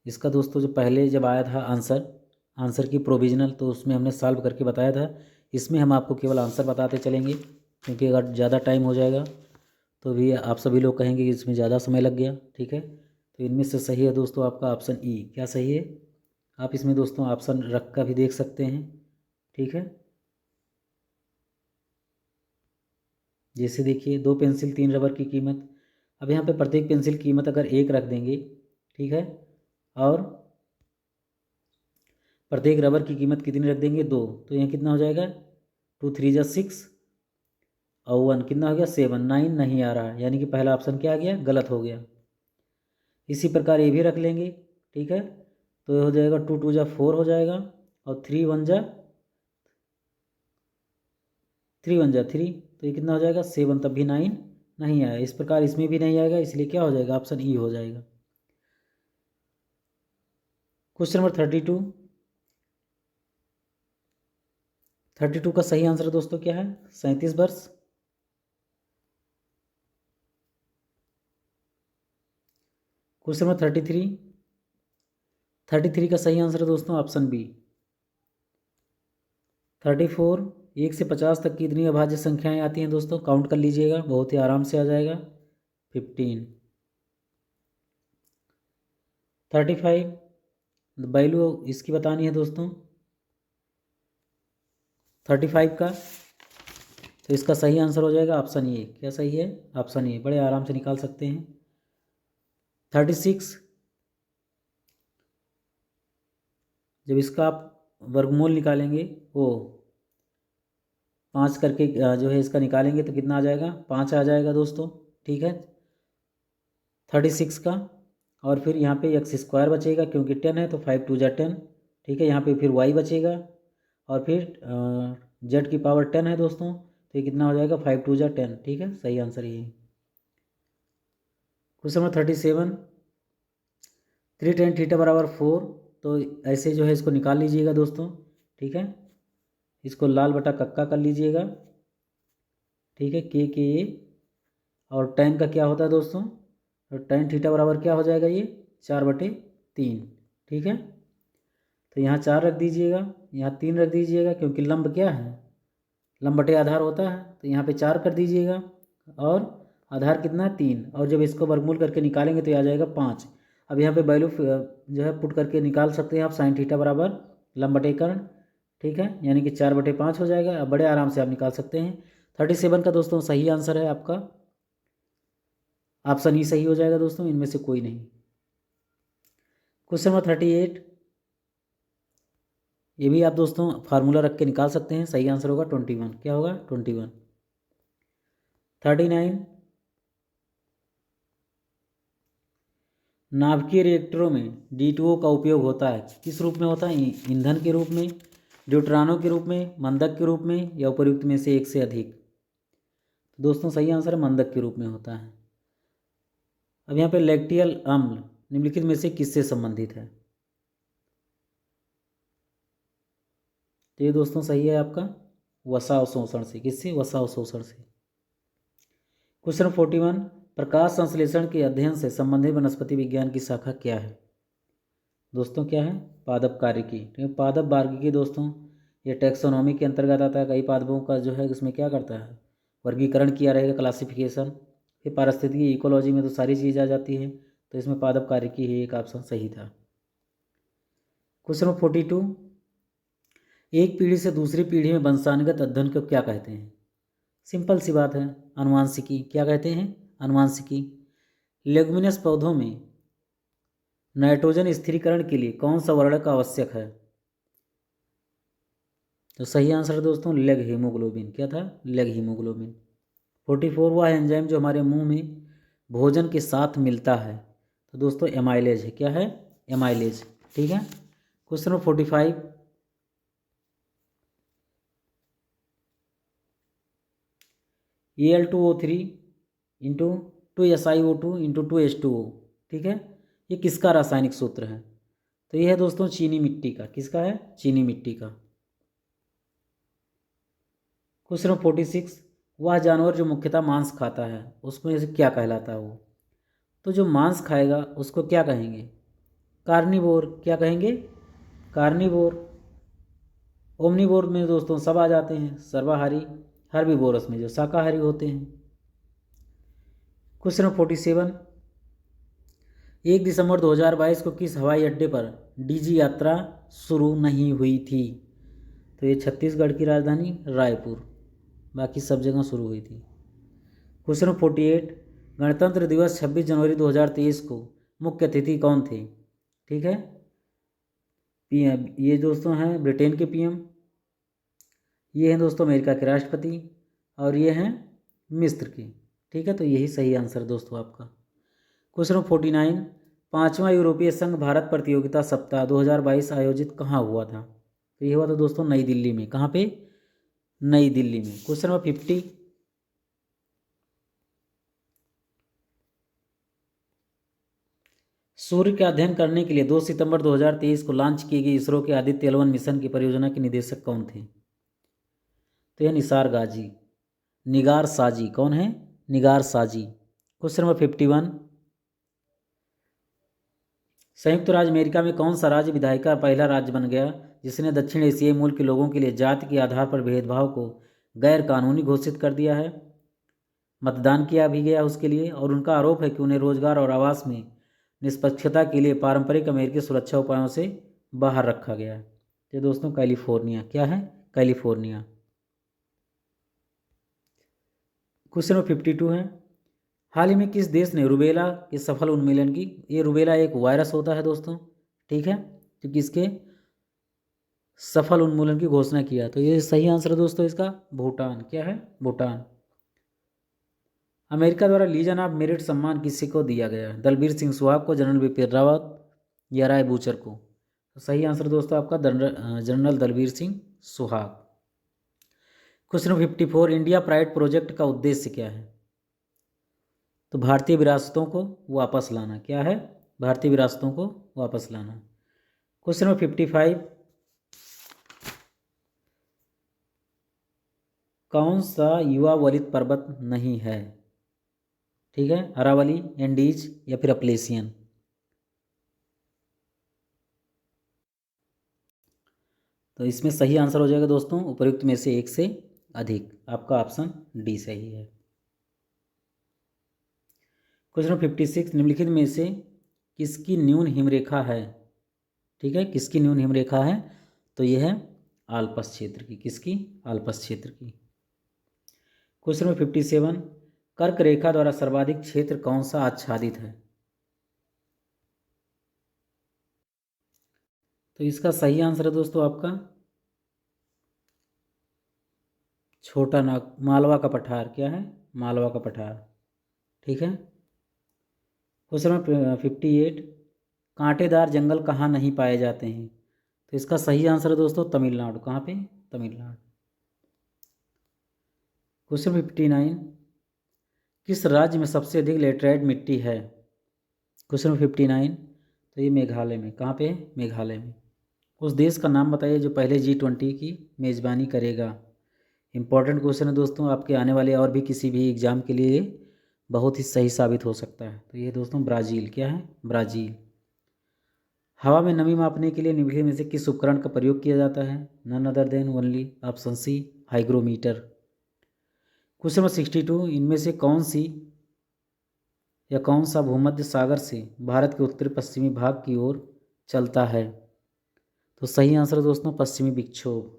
इसका दोस्तों जो पहले जब आया था आंसर की प्रोविजनल, तो उसमें हमने सॉल्व करके बताया था। इसमें हम आपको केवल आंसर बताते चलेंगे, क्योंकि अगर ज़्यादा टाइम हो जाएगा तो भी आप सभी लोग कहेंगे कि इसमें ज़्यादा समय लग गया। ठीक है, तो इनमें से सही है दोस्तों आपका ऑप्शन ई। क्या सही है? आप इसमें दोस्तों ऑप्शन रख कर भी देख सकते हैं। ठीक है, जैसे देखिए 2 पेंसिल 3 रबर की कीमत। अब यहाँ पे प्रत्येक पेंसिल की कीमत अगर 1 रख देंगे, ठीक है, और प्रत्येक रबर की कीमत कितनी रख देंगे? 2, तो यहाँ कितना हो जाएगा? 2 3 जा 6 और 1 कितना हो गया? 7। 9 नहीं आ रहा है, यानी कि पहला ऑप्शन क्या आ गया? गलत हो गया। इसी प्रकार ये भी रख लेंगे। ठीक है, तो ये हो जाएगा 2 2 जा 4 हो जाएगा और 3 1 जा 3, तो ये कितना हो जाएगा? 7। तब भी 9 नहीं आया। इस प्रकार इसमें भी नहीं आएगा, इसलिए क्या हो जाएगा? ऑप्शन ई हो जाएगा। क्वेश्चन नंबर 32 का सही आंसर दोस्तों क्या है? 37 वर्ष। क्वेश्चन नंबर 33 का सही आंसर है दोस्तों ऑप्शन बी। 34, 1 से 50 तक की इतनी अभाज्य संख्याएं आती हैं दोस्तों, काउंट कर लीजिएगा, बहुत ही आराम से आ जाएगा। 15। 35 वैल्यू इसकी बतानी है दोस्तों 35 का, तो इसका सही आंसर हो जाएगा ऑप्शन ए। क्या सही है? ऑप्शन ए, बड़े आराम से निकाल सकते हैं। 36 जब इसका आप वर्गमूल निकालेंगे, वो 5 करके जो है इसका निकालेंगे तो कितना आ जाएगा? 5 आ जाएगा दोस्तों। ठीक है, 36 का, और फिर यहाँ पे एक्स स्क्वायर बचेगा क्योंकि 10 है, तो 5 2 जा 10। ठीक है, यहाँ पे फिर वाई बचेगा और फिर जेड की पावर 10 है दोस्तों, तो ये कितना हो जाएगा? 5 2 जा 10। ठीक है, सही आंसर ये है। क्वेश्चन नंबर 37, 3 tan थीटा बराबर 4, तो ऐसे जो है इसको निकाल लीजिएगा दोस्तों। ठीक है, इसको लाल बटा कक्का कर लीजिएगा। ठीक है, के ए, और tan का क्या होता है दोस्तों? तो tan थीटा बराबर क्या हो जाएगा? ये 4/3। ठीक है, तो यहाँ 4 रख दीजिएगा, यहाँ 3 रख दीजिएगा, क्योंकि लंब क्या है? लंब बटे आधार होता है, तो यहाँ पे 4 कर दीजिएगा, और आधार कितना है? 3, और जब इसको वर्गमूल करके निकालेंगे तो आ जाएगा 5। अब यहाँ पे वैल्यू जो है पुट करके निकाल सकते हैं आप, साइन थीटा बराबर लंब बटे कर्ण। ठीक है, यानी कि 4/5 हो जाएगा। अब बड़े आराम से आप निकाल सकते हैं। 37 का दोस्तों सही आंसर है आपका ऑप्शन ई सही हो जाएगा दोस्तों, इनमें से कोई नहीं। क्वेश्चन नंबर 38, ये भी आप दोस्तों फार्मूला रख के निकाल सकते हैं। सही आंसर होगा 21। क्या होगा? 21। 39, नाभिकीय रिएक्टरों में D2O का उपयोग होता है, किस रूप में होता है? ईंधन के रूप में, ड्यूट्रानों के रूप में, मंदक के रूप में, या उपर्युक्त में से एक से अधिक? तो दोस्तों सही आंसर है मंदक के रूप में होता है। अब यहाँ पे लैक्टियल अम्ल निम्नलिखित में से किससे संबंधित है? तो ये दोस्तों सही है आपका वसा अवशोषण से। किससे? वसा अवशोषण से। क्वेश्चन 41, प्रकाश संश्लेषण के अध्ययन से संबंधित वनस्पति विज्ञान की शाखा क्या है? दोस्तों क्या है? पादप कार्यकी। ठीक है, पादप बारगिकी दोस्तों ये टैक्सोनॉमी के अंतर्गत आता है। कई पादपों का जो है उसमें क्या करता है? वर्गीकरण किया रहेगा, क्लासिफिकेशन। फिर पारिस्थितिकी इकोलॉजी में तो सारी चीज़ आ जाती है, तो इसमें पादप कार्यकी ही एक ऑप्शन सही था। क्वेश्चन नंबर 42, एक पीढ़ी से दूसरी पीढ़ी में वंशानुगत अध्ययन को क्या कहते हैं? सिंपल सी बात है, अनुवांशिकी। क्या कहते हैं? अनुवांशिकी। लेगुमिनस पौधों में नाइट्रोजन स्थिरीकरण के लिए कौन सा वर्णक आवश्यक है? तो सही आंसर है दोस्तों लेग हीमोग्लोबिन। क्या था? Leg haemoglobin. 44, वह एंजाइम जो हमारे मुंह में भोजन के साथ मिलता है, तो दोस्तों एमाइलेज है। क्या है? एमाइलेज। ठीक है, question number 45, Al2O3 into 2SiO2 into 2H2O। ठीक है, ये किसका रासायनिक सूत्र है? तो ये है दोस्तों चीनी मिट्टी का। किसका है? चीनी मिट्टी का। क्वेश्चन नंबर 46, वह जानवर जो मुख्यतः मांस खाता है उसमें से क्या कहलाता है वो? तो जो मांस खाएगा उसको क्या कहेंगे? कार्निवोर, क्या कहेंगे? कार्निवोर। ओमनिवोर में दोस्तों सब आ जाते हैं, सर्वाहारी। हर्बीवोरस में जो शाकाहारी होते हैं। क्वेश्चन नंबर 47, 1 दिसंबर 2022 को किस हवाई अड्डे पर डीजी यात्रा शुरू नहीं हुई थी? तो ये छत्तीसगढ़ की राजधानी रायपुर, बाकी सब जगह शुरू हुई थी। क्वेश्चन नंबर 48, गणतंत्र दिवस 26 जनवरी 2023 को मुख्य अतिथि कौन थे? ठीक है, पीएम, ये दोस्तों हैं ब्रिटेन के पीएम, ये हैं दोस्तों अमेरिका के राष्ट्रपति, और ये हैं मिस्र के। ठीक है, तो यही सही आंसर दोस्तों आपका। क्वेश्चन नंबर 49, 5वां यूरोपीय संघ भारत प्रतियोगिता सप्ताह 2022 आयोजित कहाँ हुआ था? तो ये हुआ था दोस्तों नई दिल्ली में। कहाँ पे? नई दिल्ली में। क्वेश्चन नंबर 50, सूर्य का अध्ययन करने के लिए 2 सितंबर 2023 को लॉन्च की गई इसरो के आदित्य L1 मिशन की परियोजना के निदेशक कौन थे? तो यह निगार साजी। कौन है? निगार साजी। क्वेश्चन नंबर 51, संयुक्त राज्य अमेरिका में कौन सा राज्य विधायिका पहला राज्य बन गया जिसने दक्षिण एशियाई मूल के लोगों के लिए जाति के आधार पर भेदभाव को गैर कानूनी घोषित कर दिया है? मतदान किया भी गया उसके लिए, और उनका आरोप है कि उन्हें रोजगार और आवास में निष्पक्षता के लिए पारंपरिक अमेरिकी सुरक्षा उपायों से बाहर रखा गया है। तो दोस्तों कैलिफोर्निया। क्या है? कैलिफोर्निया। क्वेश्चन नंबर 52 है, हाल ही में किस देश ने रूबेला के सफल उन्मूलन की? ये रूबेला एक वायरस होता है दोस्तों, ठीक है, तो किसके सफल उन्मूलन की घोषणा किया? तो ये सही आंसर है दोस्तों इसका भूटान। क्या है? भूटान। अमेरिका द्वारा लीजन ऑफ मेरिट सम्मान किसी को दिया गया है? दलबीर सिंह सुहाग को, जनरल बिपिन रावत या राय बूचर को? तो सही आंसर दोस्तों आपका general Dalbir Singh Suhag. Question 54, India pride project का उद्देश्य क्या है? तो भारतीय विरासतों को वापस लाना। क्या है? भारतीय विरासतों को वापस लाना। क्वेश्चन नंबर 55, कौन सा युवा वलित पर्वत नहीं है? ठीक है, अरावली, एंडीज या फिर अपलेसियन? तो इसमें सही आंसर हो जाएगा दोस्तों उपयुक्त में से एक से अधिक। आपका ऑप्शन डी सही है। क्वेश्चन 56, निम्नलिखित में से किसकी न्यून हिमरेखा है? ठीक है, किसकी न्यून हिमरेखा है? तो यह है आल्प्स क्षेत्र की। किसकी? आल्प्स क्षेत्र की। क्वेश्चन नंबर 57, कर्क रेखा द्वारा सर्वाधिक क्षेत्र कौन सा आच्छादित है? तो इसका सही आंसर है दोस्तों आपका छोटा नाग, मालवा का पठार। क्या है? मालवा का पठार। ठीक है। क्वेश्चन नंबर 58, कांटेदार जंगल कहाँ नहीं पाए जाते हैं? तो इसका सही आंसर है दोस्तों तमिलनाडु। कहाँ पे? तमिलनाडु। क्वेश्चन 59, किस राज्य में सबसे अधिक लेटराइट मिट्टी है? क्वेश्चन 59, तो ये मेघालय में। कहाँ पे है? मेघालय में। उस देश का नाम बताइए जो पहले G20 की मेज़बानी करेगा। इंपॉर्टेंट क्वेश्चन है दोस्तों, आपके आने वाले और भी किसी भी एग्जाम के लिए बहुत ही सही साबित हो सकता है। तो ये दोस्तों ब्राज़ील। क्या है? ब्राज़ील। हवा में नमी मापने के लिए निम्नलिखित में से किस उपकरण का प्रयोग किया जाता है? None other than only option C hygrometer. Question number 62, इनमें से कौन सी या कौन सा भूमध्य सागर से भारत के उत्तर पश्चिमी भाग की ओर चलता है? तो सही आंसर दोस्तों पश्चिमी विक्षोभ।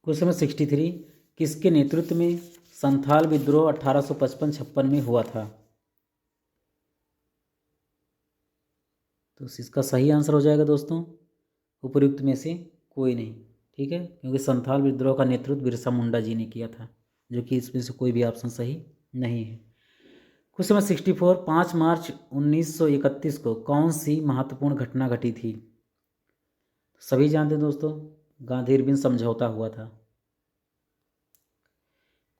क्वेश्चन नंबर 63, किसके नेतृत्व में संथाल विद्रोह 1855-56 में हुआ था? तो इसका सही आंसर हो जाएगा दोस्तों उपयुक्त में से कोई नहीं। ठीक है, क्योंकि संथाल विद्रोह का नेतृत्व बिरसा मुंडा जी ने किया था, जो कि इसमें से कोई भी ऑप्शन सही नहीं है। क्वेश्चन नंबर 64, 5 मार्च 1931 को कौन सी महत्वपूर्ण घटना घटी थी? सभी जानते हैं दोस्तों, गांधी इरविन समझौता हुआ था।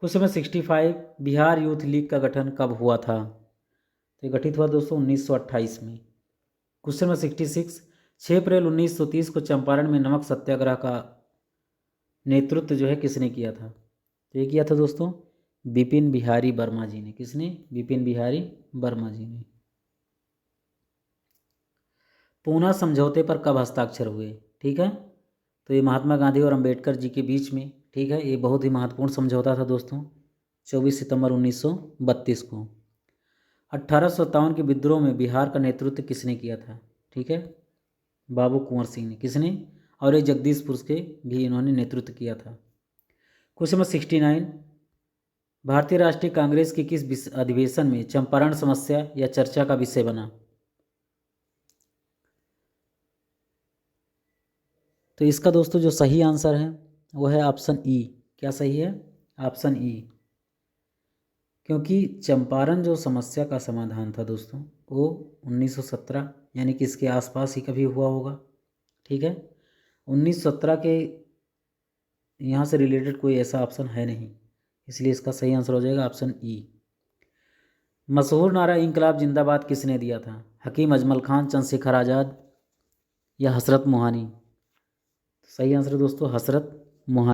Question number 65, Bihar youth league का गठन कब हुआ था? तो ये गठित हुआ दोस्तों 1928 में। क्वेश्चन नंबर 66, 6 अप्रैल 1930 को चंपारण में नमक सत्याग्रह का नेतृत्व जो है किसने किया था? तो ये किया था दोस्तों बिपिन बिहारी वर्मा जी ने। किसने? बिपिन बिहारी वर्मा जी ने। पूना समझौते पर कब हस्ताक्षर हुए? ठीक है, तो ये महात्मा गांधी और अंबेडकर जी के बीच में, ठीक है, ये बहुत ही महत्वपूर्ण समझौता था दोस्तों, 24 सितंबर 1932 को। 1857 के विद्रोह में बिहार का नेतृत्व किसने किया था? ठीक है, बाबू कुंवर सिंह ने। किसने? और ये जगदीशपुर के भी इन्होंने नेतृत्व किया था। क्वेश्चन नंबर 69, भारतीय राष्ट्रीय कांग्रेस के किस अधिवेशन में चंपारण समस्या या चर्चा का विषय बना? तो इसका दोस्तों जो सही आंसर है वो है ऑप्शन ई। क्या सही है? Option E. क्योंकि चंपारण जो समस्या का समाधान था दोस्तों वो 1917 यानी कि इसके आसपास ही कभी हुआ होगा। ठीक है, 1917 के यहाँ से रिलेटेड कोई ऐसा ऑप्शन है नहीं, इसलिए इसका सही आंसर हो जाएगा ऑप्शन ई। मशहूर नारा इंकलाब जिंदाबाद किसने दिया था? हकीम अजमल खान, चंद्रशेखर आज़ाद या हसरत मोहानी? सही आंसर है दोस्तों हसरत मोहानी।